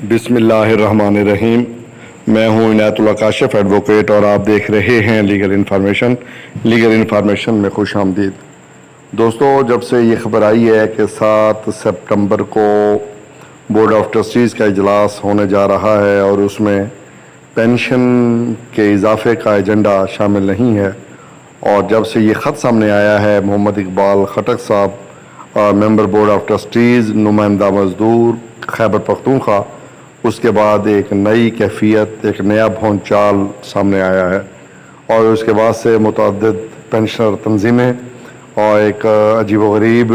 بسم اللہ الرحمن الرحیم۔ میں ہوں عنایت اللہ کاشف ایڈوکیٹ اور آپ دیکھ رہے ہیں لیگل انفارمیشن میں خوش آمدید۔ دوستو، جب سے یہ خبر آئی ہے کہ 7 سپٹمبر کو بورڈ آف ٹرسٹیز کا اجلاس ہونے جا رہا ہے اور اس میں پینشن کے اضافے کا ایجنڈا شامل نہیں ہے، اور جب سے یہ خط سامنے آیا ہے محمد اقبال خٹک صاحب، ممبر بورڈ آف ٹرسٹیز، نمائندہ مزدور خیبر پختونخوا، اس کے بعد ایک نئی کیفیت، ایک نیا بھون چال سامنے آیا ہے، اور اس کے بعد سے متعدد پینشنر تنظیمیں اور ایک عجیب و غریب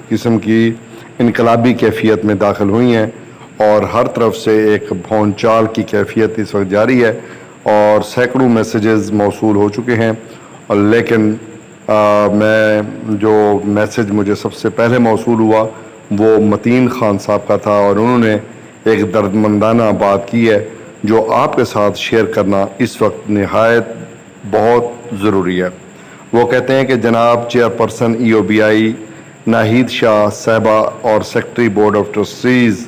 قسم کی انقلابی کیفیت میں داخل ہوئی ہیں، اور ہر طرف سے ایک بھون چال کی کیفیت اس وقت جاری ہے، اور سینکڑوں میسیجز موصول ہو چکے ہیں، لیکن میں جو میسیج مجھے سب سے پہلے موصول ہوا وہ متین خان صاحب کا تھا، اور انہوں نے ایک دردمندانہ بات کی ہے جو آپ کے ساتھ شیئر کرنا اس وقت نہایت بہت ضروری ہے۔ وہ کہتے ہیں کہ جناب چیئرپرسن EOBI ناہید شاہ صاحبہ اور سیکرٹری بورڈ آف ٹرسٹیز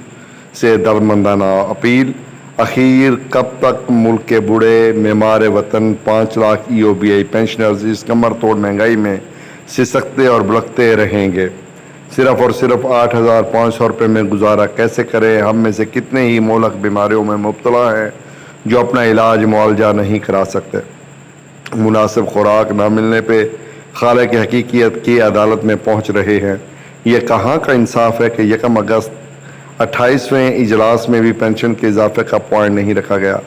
سے دردمندانہ اپیل، اخیر کب تک ملک کے بوڑھے معمار وطن 5 لاکھ EOBI پینشنرز اس کمر توڑ مہنگائی میں سسکتے اور بلکتے رہیں گے؟ صرف اور صرف 8,500 روپے میں گزارا کیسے کریں؟ ہم میں سے کتنے ہی مہلک بیماریوں میں مبتلا ہیں جو اپنا علاج معالجہ نہیں کرا سکتے؟ مناسب خوراک نہ ملنے پہ خالق حقیقیت کی عدالت میں پہنچ رہے ہیں۔ یہ کہاں کا انصاف ہے کہ 1 اگست 28ویں اجلاس میں بھی پینشن کے اضافے کا پوائنٹ نہیں رکھا گیا،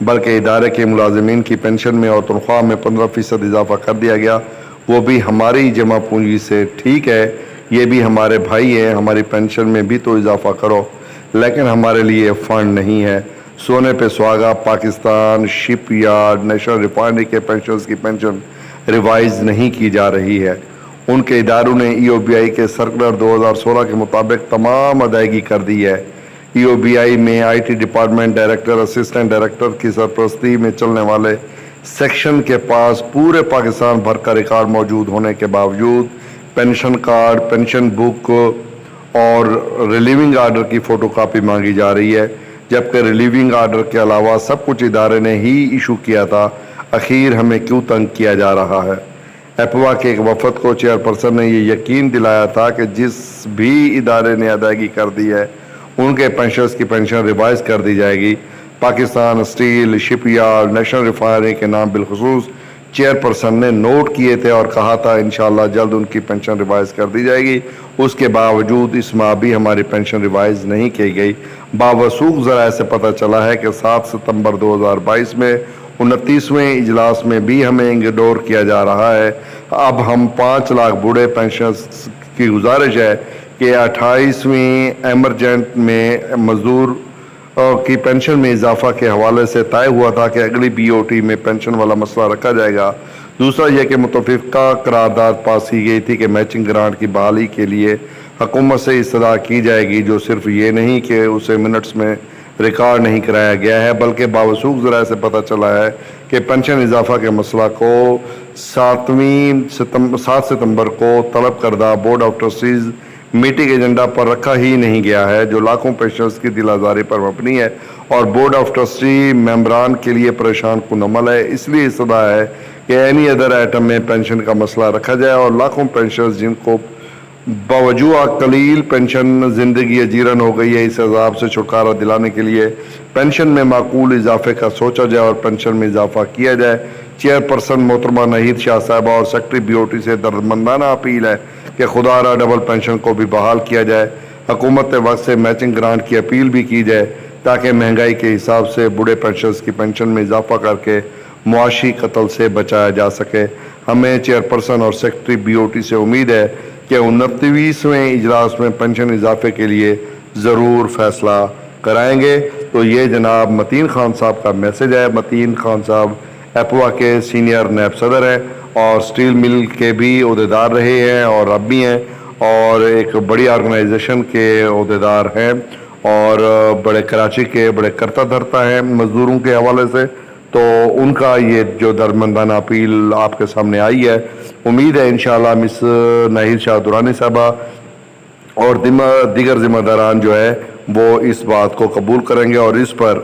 بلکہ ادارے کے ملازمین کی پینشن میں اور تنخواہ میں 15% اضافہ کر دیا گیا، وہ بھی ہماری جمع پونجی سے۔ ٹھیک ہے، یہ بھی ہمارے بھائی ہیں، ہماری پینشن میں بھی تو اضافہ کرو، لیکن ہمارے لیے فنڈ نہیں ہے۔ سونے پہ سہاگا پاکستان شپ یارڈ نیشنل ریفائنری کے پینشنرز کی پینشن ریوائز نہیں کی جا رہی ہے۔ ان کے اداروں نے EOBI کے سرکولر 2016 کے مطابق تمام ادائیگی کر دی ہے۔ EOBI میں IT department director, assistant director کی سرپرستی میں چلنے والے سیکشن کے پاس پورے پاکستان بھر کا ریکارڈ موجود ہونے کے باوجود پینشن کارڈ، پینشن بک اور ریلیونگ آرڈر کی فوٹو کاپی مانگی جا رہی ہے، جبکہ ریلیونگ آرڈر کے علاوہ سب کچھ ادارے نے ہی ایشو کیا تھا۔ اخیر ہمیں کیوں تنگ کیا جا رہا ہے؟ ایپوا کے ایک وفد کو چیئرپرسن نے یہ یقین دلایا تھا کہ جس بھی ادارے نے ادائیگی کر دی ہے ان کے پینشنرز کی پینشن ریوائز کر دی جائے گی۔ پاکستان اسٹیل، شپ یارڈ، نیشنل ریفائنری کے نام بالخصوص چیئرپرسن نے نوٹ کیے تھے اور کہا تھا انشاءاللہ جلد ان کی پینشن ریوائز کر دی جائے گی۔ اس کے باوجود اس ماہ بھی ہماری پینشن ریوائز نہیں کی گئی۔ باوثوق ذرائع سے پتہ چلا ہے کہ 7 ستمبر 2022 میں 29ویں اجلاس میں بھی ہمیں انگنور کیا جا رہا ہے۔ اب ہم 5 لاکھ بوڑھے پینشنرز کی گزارش ہے کہ 28ویں ایمرجنٹ میں مزدور کی پینشن میں اضافہ کے حوالے سے طے ہوا تھا کہ اگلی BOT میں پینشن والا مسئلہ رکھا جائے گا۔ دوسرا یہ کہ متفقہ قرارداد پاس کی گئی تھی کہ میچنگ گرانٹ کی بحالی کے لیے حکومت سے استدعا کی جائے گی، جو صرف یہ نہیں کہ اسے منٹس میں ریکارڈ نہیں کرایا گیا ہے، بلکہ باوثوق ذرائع سے پتہ چلا ہے کہ پینشن اضافہ کے مسئلہ کو 7 ستمبر کو طلب کردہ board of trustees meeting agenda پر رکھا ہی نہیں گیا ہے، جو لاکھوں پینشنرز کی دل آزاری پر مبنی ہے اور بورڈ آف ٹرسٹی ممبران کے لیے پریشان کن عمل ہے۔ اس لیے استدعا ہے کہ اینی ادر آئٹم میں پینشن کا مسئلہ رکھا جائے اور لاکھوں پینشنرز جن کو باوجود قلیل پینشن زندگی اجیرن ہو گئی ہے، اس عذاب سے چھٹکارا دلانے کے لیے پینشن میں معقول اضافے کا سوچا جائے اور پینشن میں اضافہ کیا جائے۔ چیئرپرسن محترمہ ناہید شاہ صاحبہ اور سیکرٹری BOT سے دردمندانہ اپیل ہے کہ خدا را ڈبل پینشن کو بھی بحال کیا جائے۔ حکومت وقت سے میچنگ گرانٹ کی اپیل بھی کی جائے تاکہ مہنگائی کے حساب سے بوڑھے پینشنرز کی پینشن میں اضافہ کر کے معاشی قتل سے بچایا جا سکے۔ ہمیں چیئرپرسن اور سیکرٹری BOT سے امید ہے کہ 29ویں اجلاس میں پینشن اضافے کے لیے ضرور فیصلہ کرائیں گے۔ تو یہ جناب متین خان صاحب کا میسیج ہے۔ متین خان صاحب ایپوا کے سینئر نیب صدر ہیں اور اسٹیل مل کے بھی عہدیدار رہے ہیں اور اب بھی ہیں، اور ایک بڑی آرگنائزیشن کے عہدیدار ہیں، اور بڑے کراچی کے بڑے کرتا دھرتا ہیں مزدوروں کے حوالے سے۔ تو ان کا یہ جو دردمندانہ اپیل آپ کے سامنے آئی ہے، امید ہے انشاءاللہ مس ناہید شاہ درانی صاحبہ اور دیگر ذمہ داران جو ہے وہ اس بات کو قبول کریں گے اور اس پر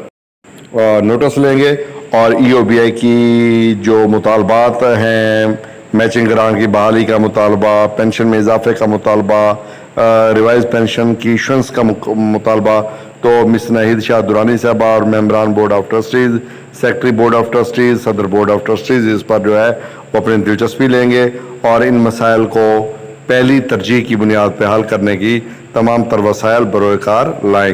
نوٹس لیں گے، اور ای او بی آئی کی جو مطالبات ہیں، میچنگ گرانٹ کی بحالی کا مطالبہ، پینشن میں اضافے کا مطالبہ، ریوائز پینشن کی ایشوئنس کا مطالبہ، تو مس ناہید شاہ درانی صاحبہ اور ممبران board of trustees, secretary board of trustees, صدر بورڈ آف ٹرسٹیز اس پر جو ہے وہ اپنی دلچسپی لیں گے اور ان مسائل کو پہلی ترجیح کی بنیاد پہ حل کرنے کی تمام تر وسائل بروئے کار لائیں گے۔